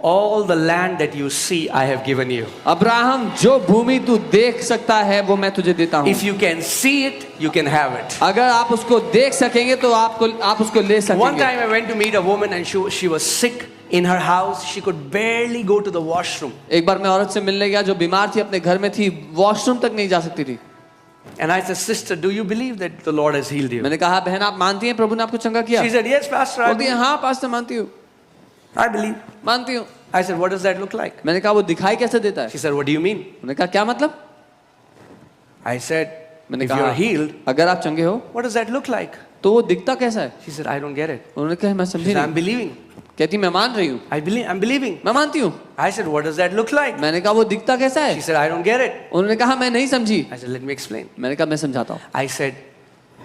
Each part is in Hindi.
All the land that you see, I have given you. Abraham, जो भूमि तू देख सकता है वो मैं तुझे देता हूँ. If you can see it, you can have it. अगर आप उसको देख सकेंगे तो आप उसको ले सकेंगे. One time I went to meet a woman and she was sick in her house. She could barely go to the washroom. एक बार मैं औरत से मिलने गया जो बीमार थी, अपने घर में थी, वॉशरूम तक नहीं जा सकती थी. And I said, sister, do you believe that the Lord has healed you? मैंने कहा, बहन आप मानती हैं प्रभु ने आपको चंगा किया? She said, yes, pastor. I बोलती है, हाँ पास्टर मानती हूँ. I believe. मानती हूँ. I said, what does that look like? मैंने कहा वो दिखाई कैसे देता है? She said, what do you mean? मैंने कहा क्या मतलब? I said, मैंने if कहा you're healed, अगर आप चंगे हो what does that look like? तो वो दिखता कैसा है? She said, I don't get it. उन्होंने कहा मैं She समझी said, I'm नहीं. believing. कहती मैं मान रही हूँ. I'm believing. मैं मानती हूँ. I said, what does that look like? मैंने कहा वो दिखता कैसा She है? said, I don't get it. उन्होंने कहा मैं नहीं समझी. I said, let me explain. मैंने कहा मैं समझाता हूँ. I said,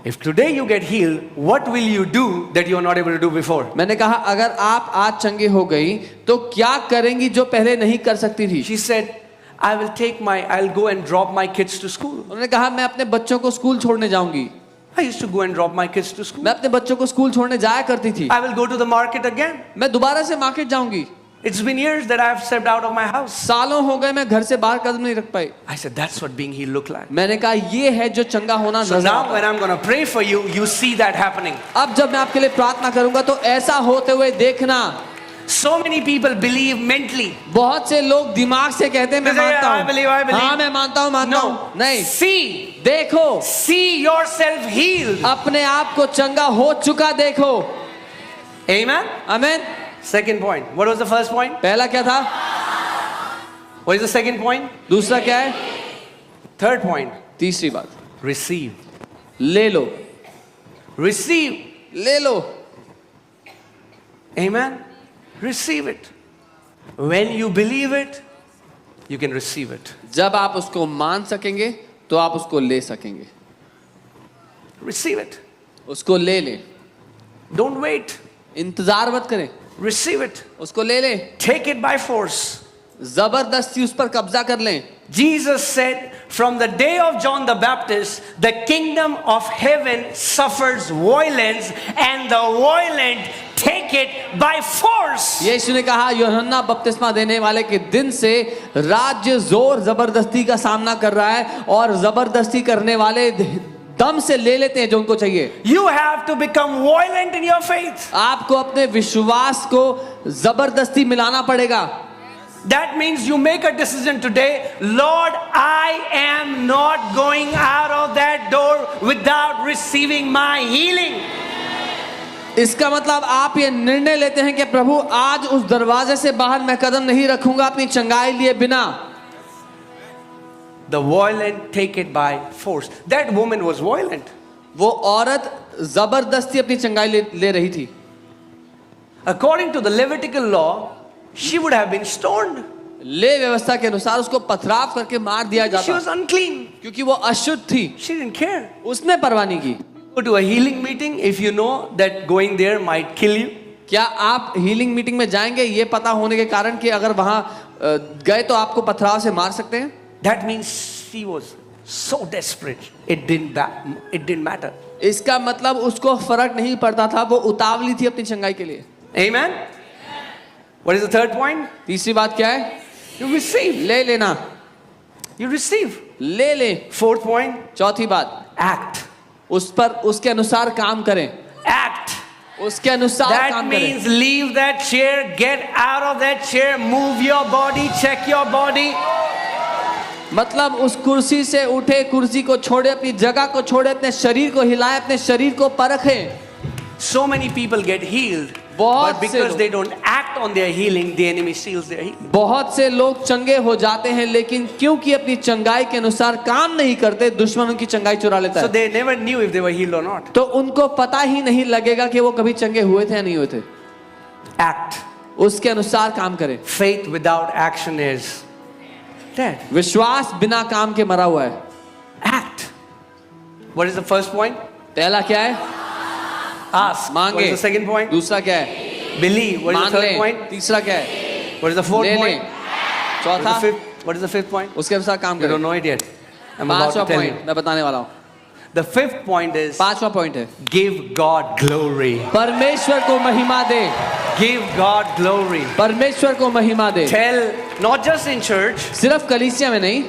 if today you get healed, what will you do that you are not able to do before? मैंने कहा अगर आप आज चंगे हो गई तो क्या करेंगी जो पहले नहीं कर सकती थी? She said, I'll go and drop my kids to school. उन्होंने कहा मैं अपने बच्चों को स्कूल छोड़ने जाऊंगी. I used to go and drop my kids to school. मैं अपने बच्चों को स्कूल छोड़ने जाया करती थी. I will go to the market again. मैं दोबारा से मार्केट जाऊंगी. It's been years that I have stepped out of my house. सालों हो गए मैं घर से बाहर कदम नहीं रख पाई. I said, that's what being healed look like. मैंने कहा ये है जो चंगा होना So नजर now आता when है. I'm going to pray for you, you see that happening. अब जब मैं आपके लिए प्रार्थना करूंगा तो ऐसा होते हुए देखना. So many people believe mentally. बहुत से लोग दिमाग से कहते हैं मैं They say, मानता I believe. हूँ. हाँ मैं मानता हूँ मानता हूँ. No. नहीं. See. देखो. See yourself healed. अपने आप को चंगा हो चुका देखो. Amen. आमीन. Second point. What was the first point? पहला क्या था? What is the second point? दूसरा क्या है? Third point. तीसरी बात. Receive. ले लो. Receive. ले लो. Amen. Receive it. When you believe it, you can receive it. जब आप उसको मान सकेंगे तो आप उसको ले सकेंगे. Receive it. उसको ले लें. Don't wait. इंतजार मत करें. Receive it. उसको ले लें. Take it by force. जबरदस्ती उस पर कब्जा कर लें. Jesus said, from the day of John the Baptist, the kingdom of heaven suffers violence and the violent take it by force. यीशु ने कहा यूहन्ना बपतिस्मा देने वाले के दिन से राज्य जोर जबरदस्ती का सामना कर रहा है और जबरदस्ती करने वाले दम से ले लेते हैं जो उनको चाहिए. You have to become violent in your faith. आपको अपने विश्वास को जबरदस्ती मिलाना पड़ेगा. That means you make a decision today, Lord, I am not going out of that door without receiving my healing. इसका मतलब आप ये निर्णय लेते हैं कि प्रभु आज उस दरवाजे से बाहर मैं कदम नहीं रखूंगा अपनी चंगाई लिए बिना. The violent take it by force. That woman was violent. वो औरत जबरदस्ती अपनी चंगाई ले रही थी. According to the Levitical law, she would have been stoned. ले व्यवस्था के अनुसार उसको पथराव करके मार दिया She जाता was unclean. क्योंकि वो अशुद्ध थी. She didn't care. उसने परवाह नहीं की. Go to a healing meeting if you know that going there might kill you. क्या आप हीलिंग मीटिंग में जाएंगे ये पता होने के कारण कि अगर वहां गए तो आपको पथराव से मार सकते हैं? That means she was so desperate. It didn't matter. इसका मतलब उसको फर्क नहीं पड़ता था. वो उतावली थी अपनी चंगाई के लिए. Amen. What is the third point? तीसरी बात क्या है? You receive. ले लेना. You receive. ले ले. Fourth point. चौथी बात, Act. उस पर उसके अनुसार काम करें. Act. उसके अनुसार That काम करें. means leave that chair, get out of that chair, move your body, check your body. मतलब उस कुर्सी से उठे, कुर्सी को छोड़े, अपनी जगह को छोड़े, अपने शरीर को हिलाए, अपने शरीर को परखें. So many people get healed, बहुत but से because लोग- they don't act on their healing, the enemy steals their healing. बहुत से लोग चंगे हो जाते हैं लेकिन क्योंकि अपनी चंगाई के अनुसार काम नहीं करते, दुश्मन उनकी चंगाई चुरा लेता So है. they never knew if they were healed or not. तो उनको पता ही नहीं लगेगा कि वो कभी चंगे हुए थे या नहीं हुए थे. Act. उसके अनुसार काम करें. Faith without action is dead. विश्वास बिना काम के मरा हुआ है. Act. What is the first point? पहला क्या है? Ask. What मांगे. is the second point? दूसरा क्या है? Believe. What is मान the third लें. point? तीसरा क्या है? What is the fourth ले point? लें. What is चौथा, the fifth point? उसके अनुसार काम You करें. don't know it yet. I'm about पांचवा to tell you. पॉइंट मैं बताने वाला हूँ. The fifth point is पांचवा पॉइंट है, give God glory. परमेश्वर को महिमा दे, Give God glory. परमेश्वर को महिमा दे। Tell, not just in church, सिर्फ कलीसिया में नहीं,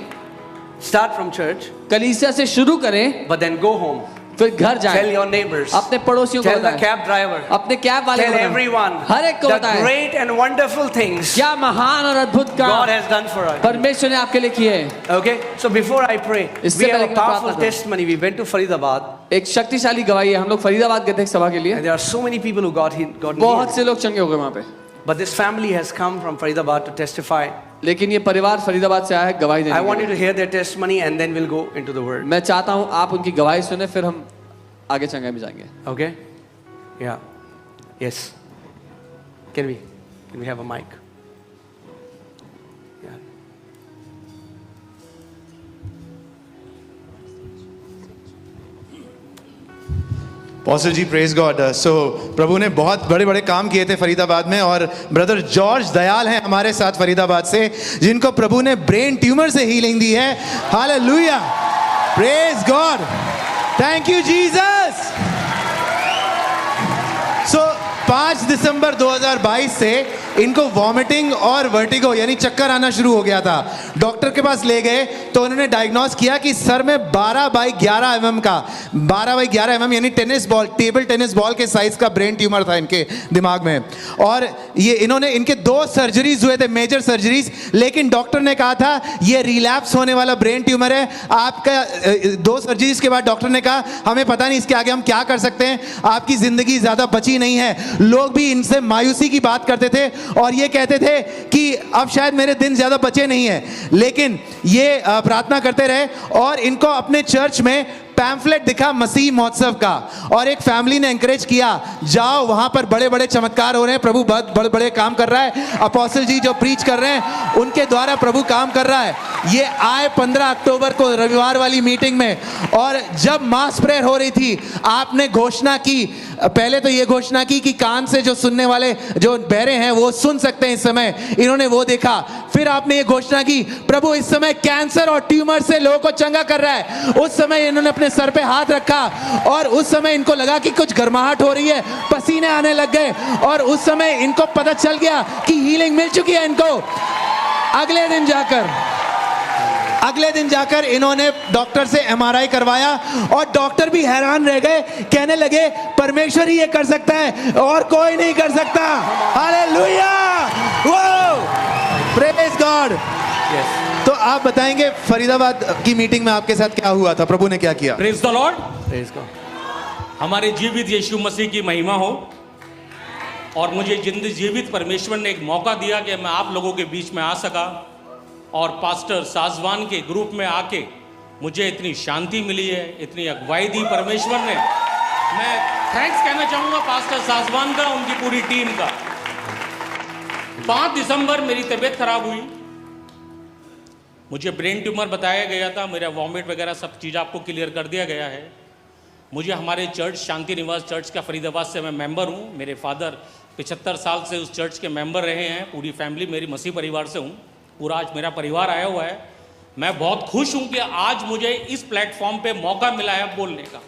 start from church, कलीसिया से शुरू करें, but then go home. फिर घर Tell जाएं, your neighbors. अपने पड़ोसियों को Tell the बताएं, cab driver. अपने कैब वाले Tell को बताएं, everyone हर एक को the बताएं great and wonderful things क्या महान और अद्भुत God काम has done for us. परमेश्वर ने आपके लिए किए हैं। Okay, so before I pray, इससे we have पहले a कि मैं प्रार्थना powerful करूं। testimony. We went to Faridabad, एक शक्तिशाली गवाही है, हम लोग फरीदाबाद गए थे एक सभा के लिए, and there are so many people who got बहुत healed. से लोग चंगे हो गए वहाँ पे, But this family has come from Faridabad to testify. लेकिन ये परिवार फरीदाबाद से आया है गवाही I देने want के you to लिए। hear their testimony, and then we'll go into the word. मैं चाहता हूँ आप उनकी गवाही सुने, फिर हम आगे चंगाई में जाएंगे। Okay? Yeah. Yes. Can we have a mic? Yeah. Pastor ji praise God. So प्रभु ने बहुत बड़े बड़े काम किए थे फरीदाबाद में, और ब्रदर जॉर्ज दयाल हैं हमारे साथ फरीदाबाद से, जिनको प्रभु ने ब्रेन ट्यूमर से हीलिंग दी है। Hallelujah, praise God, thank you Jesus. So 5 दिसंबर 2022 से इनको वॉमिटिंग और वर्टिगो यानी चक्कर आना शुरू हो गया था। डॉक्टर के पास ले गए तो उन्होंने डायग्नोस किया कि सर में 12/11 mm का 12/11 mm यानी tennis ball, table tennis ball के साइज का ब्रेन ट्यूमर था इनके दिमाग में। और ये इनके 2 सर्जरीज हुए थे, मेजर सर्जरीज, लेकिन डॉक्टर ने कहा था ये रिलैप्स होने वाला ब्रेन ट्यूमर है आपका। 2 सर्जरीज के बाद डॉक्टर ने कहा हमें पता नहीं इसके आगे हम क्या कर सकते हैं, आपकी जिंदगी ज्यादा बची नहीं है। लोग भी इनसे मायूसी की बात करते थे और ये कहते थे कि अब शायद मेरे दिन ज्यादा बचे नहीं है, लेकिन ये प्रार्थना करते रहे और इनको अपने चर्च में पैम्फलेट दिखा मसीह महोत्सव का, और एक फैमिली ने एंकरेज किया जाओ वहां पर बड़े बड़े चमत्कार हो रहे हैं, प्रभु बहुत बड़े बड़े काम कर रहा है, अपोस्टल जी जो प्रीच कर रहे हैं उनके द्वारा प्रभु काम कर रहा है। ये आए 15 अक्टूबर को रविवार वाली मीटिंग में, और जब मास प्रेयर हो रही थी आपने घोषणा की, पहले तो ये घोषणा की कि कान से जो सुनने वाले जो बहरे हैं वो सुन सकते हैं इस समय, इन्होंने वो देखा। फिर आपने ये घोषणा की प्रभु इस समय कैंसर और ट्यूमर से लोगों को चंगा कर रहा है। उस समय इन्होंने अपने सर पे हाथ रखा और उस समय इनको लगा कि कुछ गर्माहट हो रही है, पसीने आने लग गए, और उस समय इनको पता चल गया कि हीलिंग मिल चुकी है इनको। अगले दिन जाकर इन्होंने डॉक्टर से MRI करवाया और डॉक्टर भी हैरान रह गए, कहने लगे परमेश्वर ही ये कर सकता है और कोई नहीं कर सकता। हालेलुया, वो प्रेज गॉड। तो आप बताएंगे फरीदाबाद की मीटिंग में आपके साथ क्या हुआ था, प्रभु ने क्या किया? Praise the Lord. Praise God. हमारे जीवित यीशु मसीह की महिमा हो। और मुझे जीवित परमेश्वर ने एक मौका दिया कि मैं आप लोगों के बीच में आ सका, और पास्टर साजवान के ग्रुप में आके मुझे इतनी शांति मिली है, इतनी अगुवाई दी परमेश्वर ने। मैं थैंक्स कहना चाहूँगा पास्टर साजवान का, उनकी पूरी टीम का। 5 दिसंबर मेरी तबीयत खराब हुई, मुझे ब्रेन ट्यूमर बताया गया था, मेरा वॉमिट वगैरह सब चीज़ आपको क्लियर कर दिया गया है। मुझे हमारे चर्च शांति निवास चर्च का फरीदाबाद से मैं मेंबर हूँ। मेरे फादर 75 साल से उस चर्च के मेंबर रहे हैं। पूरी फैमिली मेरी मसीह परिवार से हूँ, पूरा आज मेरा परिवार आया हुआ है। मैं बहुत खुश हूँ कि आज मुझे इस प्लेटफॉर्म पे मौका मिला है बोलने का।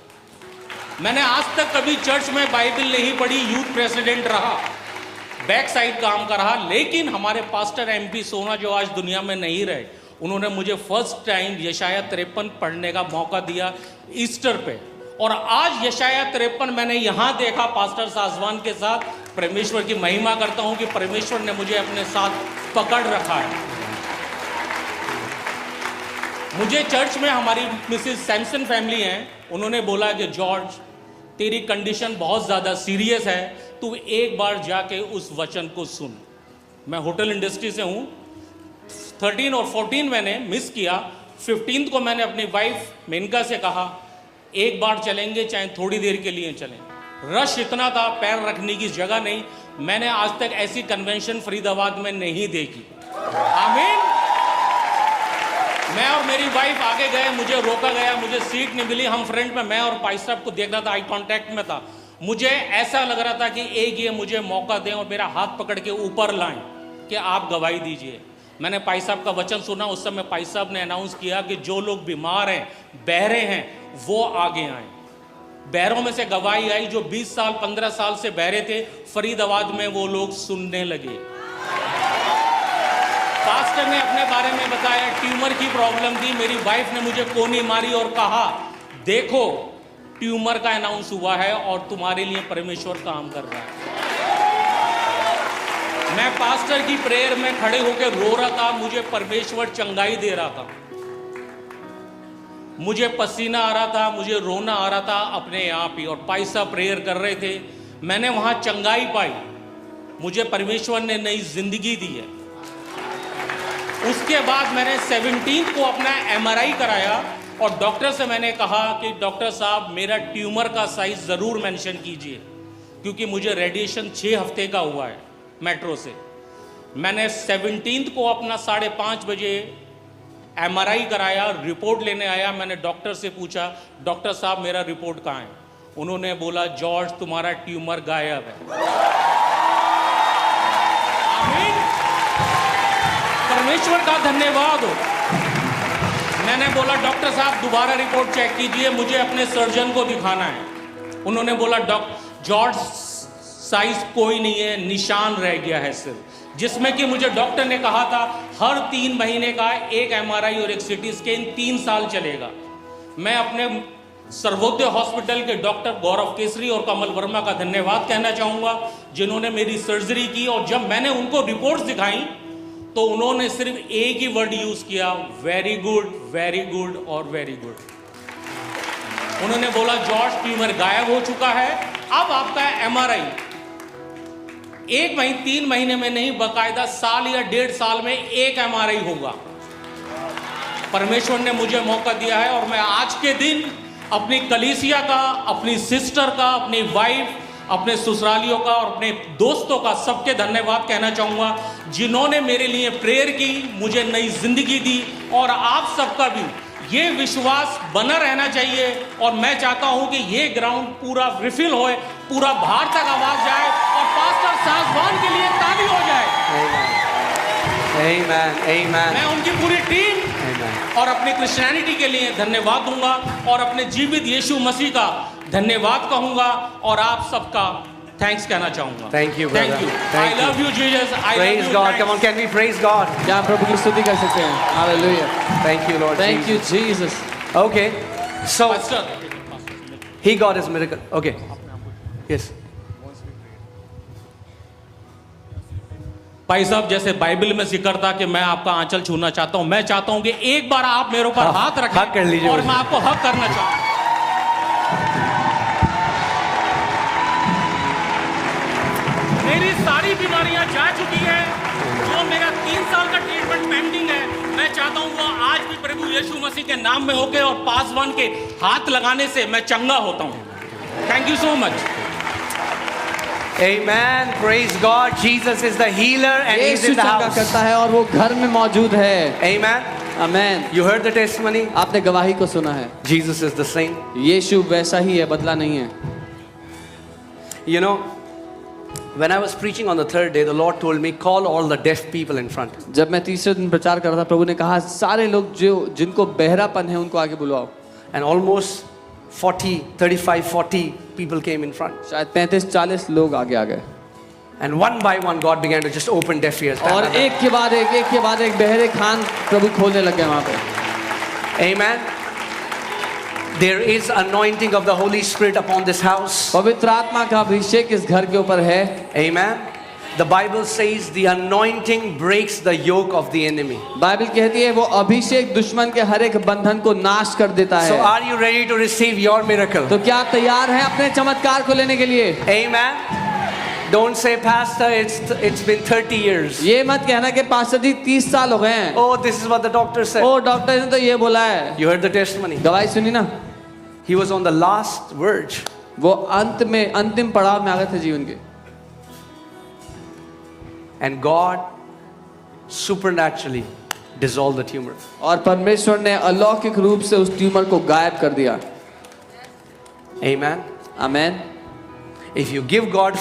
मैंने आज तक कभी चर्च में बाइबल नहीं पढ़ी, यूथ प्रेसिडेंट रहा, बैक साइड काम कर रहा, लेकिन हमारे पास्टर MP सोना जो आज दुनिया में नहीं रहे, उन्होंने मुझे फर्स्ट टाइम यशाया 53 पढ़ने का मौका दिया ईस्टर पे, और आज यशाया 53 मैंने यहाँ देखा पास्टर साजवान के साथ। परमेश्वर की महिमा करता हूँ कि परमेश्वर ने मुझे अपने साथ पकड़ रखा है। मुझे चर्च में हमारी मिसेस सैमसन फैमिली हैं, उन्होंने बोला कि जॉर्ज तेरी कंडीशन बहुत ज़्यादा सीरियस है, तू एक बार जाके उस वचन को सुन। मैं होटल इंडस्ट्री से हूँ, 13 और 14 मैंने मिस किया। 15 को मैंने अपनी वाइफ मेनका से कहा एक बार चलेंगे, चाहे थोड़ी देर के लिए चलें। रश इतना था, पैर रखने की जगह नहीं। मैंने आज तक ऐसी कन्वेंशन फरीदाबाद में नहीं देखी। आमीन। मैं और मेरी वाइफ आगे गए, मुझे रोका गया, मुझे सीट नहीं मिली। हम फ्रंट में, मैं और भाई साहब को देख रहा था, आई कांटेक्ट में था। मुझे ऐसा लग रहा था कि एक ये मुझे मौका दें और मेरा हाथ पकड़ के ऊपर लाएं कि आप गवाही दीजिए। मैंने पाई साहब का वचन सुना। उस समय पाई साहब ने अनाउंस किया कि जो लोग बीमार हैं, बहरे हैं, वो आगे आए। बहरों में से गवाही आई, जो 20 साल 15 साल से बहरे थे, फरीदाबाद में वो लोग सुनने लगे। पास्टर ने अपने बारे में बताया, ट्यूमर की प्रॉब्लम थी, मेरी वाइफ ने मुझे कोनी मारी और कहा देखो ट्यूमर का अनाउंस हुआ है और तुम्हारे लिए परमेश्वर काम कर रहा है। मैं पास्टर की प्रेयर में खड़े होकर रो रहा था, मुझे परमेश्वर चंगाई दे रहा था, मुझे पसीना आ रहा था, मुझे रोना आ रहा था अपने आप ही। और पाई साहब प्रेयर कर रहे थे, मैंने वहां चंगाई पाई, मुझे परमेश्वर ने नई जिंदगी दी है। उसके बाद मैंने 17 को अपना MRI कराया और डॉक्टर से मैंने कहा कि डॉक्टर साहब मेरा ट्यूमर का साइज ज़रूर मेंशन कीजिए, क्योंकि मुझे रेडिएशन 6 हफ्ते का हुआ है मेट्रो से। मैंने 17 को अपना 5:30 बजे MRI कराया, रिपोर्ट लेने आया। मैंने डॉक्टर से पूछा, डॉक्टर साहब मेरा रिपोर्ट कहाँ है? उन्होंने बोला, जॉर्ज तुम्हारा ट्यूमर गायब है। आमीन। परमेश्वर का धन्यवाद हो। मैंने बोला, डॉक्टर साहब दोबारा रिपोर्ट चेक कीजिए, मुझे अपने सर्जन को दिखाना है। उन्होंने बोला, जॉर्ज साइज कोई नहीं है, निशान रह गया है सिर्फ, जिसमें कि मुझे डॉक्टर ने कहा था हर 3 महीने का एक MRI और एक CT स्कैन 3 साल चलेगा। मैं अपने सर्वोदय हॉस्पिटल के डॉक्टर गौरव केसरी और कमल वर्मा का धन्यवाद कहना चाहूँगा, जिन्होंने मेरी सर्जरी की। और जब मैंने उनको रिपोर्ट्स दिखाई तो उन्होंने सिर्फ एक ही वर्ड यूज किया, वेरी गुड और वेरी गुड। उन्होंने बोला, जॉर्ज ट्यूमर गायब हो चुका है, अब आपका MRI 3 महीने में नहीं, बाकायदा साल या 1.5 साल में एक MRI होगा। परमेश्वर ने मुझे मौका दिया है और मैं आज के दिन अपनी कलीसिया का, अपनी सिस्टर का, अपनी वाइफ, अपने ससुरालियों का और अपने दोस्तों का, सबके धन्यवाद कहना चाहूँगा, जिन्होंने मेरे लिए प्रेयर की, मुझे नई जिंदगी दी। और आप सबका भी ये विश्वास बना रहना चाहिए। और मैं चाहता हूँ कि ये ग्राउंड पूरा रिफिल होए, पूरा बाहर तक आवाज जाए और पास्टर साजवान के लिए ताली हो जाए। Amen. Amen. मैं उनकी पूरी टीम Amen. और अपनी क्रिश्चियनिटी के लिए धन्यवाद दूंगा और अपने जीवित यीशु मसीह का धन्यवाद कहूंगा और आप सबका थैंक्स कहना चाहूंगा। Thank you, brother. Thank you. Thank I love you, Jesus. I Praise love you. God. Thanks. Come on, can we praise God? क्या हम प्रभु की स्तुति कर सकते हैं? Hallelujah. Thank you, Lord. Thank you, Jesus. Okay. So Pastor, he got his miracle. Okay. Yes. भाई साहब, जैसे बाइबल में जिक्र था कि मैं आपका आंचल छूना चाहता हूं, मैं चाहता हूं कि एक बार आप मेरे ऊपर हाथ रखें हक कर लीजिए और मुझे। मैं आपको हक करना चाहूंगा। मेरी सारी बीमारियां जा चुकी हैं, जो मेरा 3 साल का ट्रीटमेंट पेंडिंग है, मैं चाहता हूं वो आज भी प्रभु यीशु मसीह के नाम में होके और पासवान के हाथ लगाने से मैं चंगा होता हूं। Thank you so much. Amen. Praise God. Jesus is the healer and he's यीशु in the चंगा house. करता है और वो घर में मौजूद है। Amen. Amen. You heard the testimony? आपने गवाही को सुना है। Jesus is the same. यीशु वैसा ही है, बदला नहीं है। You know, when I was preaching on the 3rd day, the Lord told me, call all the deaf people in front. जब मैं तीसरे दिन प्रचार कर रहा था, प्रभु ने कहा सारे लोग जो जिनको बहरापन है उनको आगे बुलवाओ। And almost 40 people came in front. शायद 35-40 लोग आगे आ गए। And one by one, God began to just open deaf ears. और एक के बाद एक बहरे खान प्रभु खोलने लग गए वहां पे। Amen. There is anointing of the Holy Spirit upon this house. पवित्र आत्मा का अभिषेक इस घर के ऊपर है। Amen. The Bible says the anointing breaks the yoke of the enemy. Bible कहती है वो अभिषेक दुश्मन के हर एक बंधन को नाश कर देता So है। are you ready to receive your miracle? तो क्या आप तैयार हैं अपने चमत्कार को लेने के लिए? Amen. Don't say, Pastor, it's been 30 years. ये मत कहना कि पास्टर जी 30 साल हो गए हैं। Oh, this is what the doctor said. ओ डॉक्टर ने तो ये बोला है। You heard the testimony. गवाही सुनी ना? He was on the last verge. वो अंतिम पड़ाव में आ गए थे जीवन के। And God supernaturally dissolved the tumor. और परमेश्वर ने अलौकिक रूप से उस ट्यूमर को गायब कर दिया। Amen. Amen. If you give God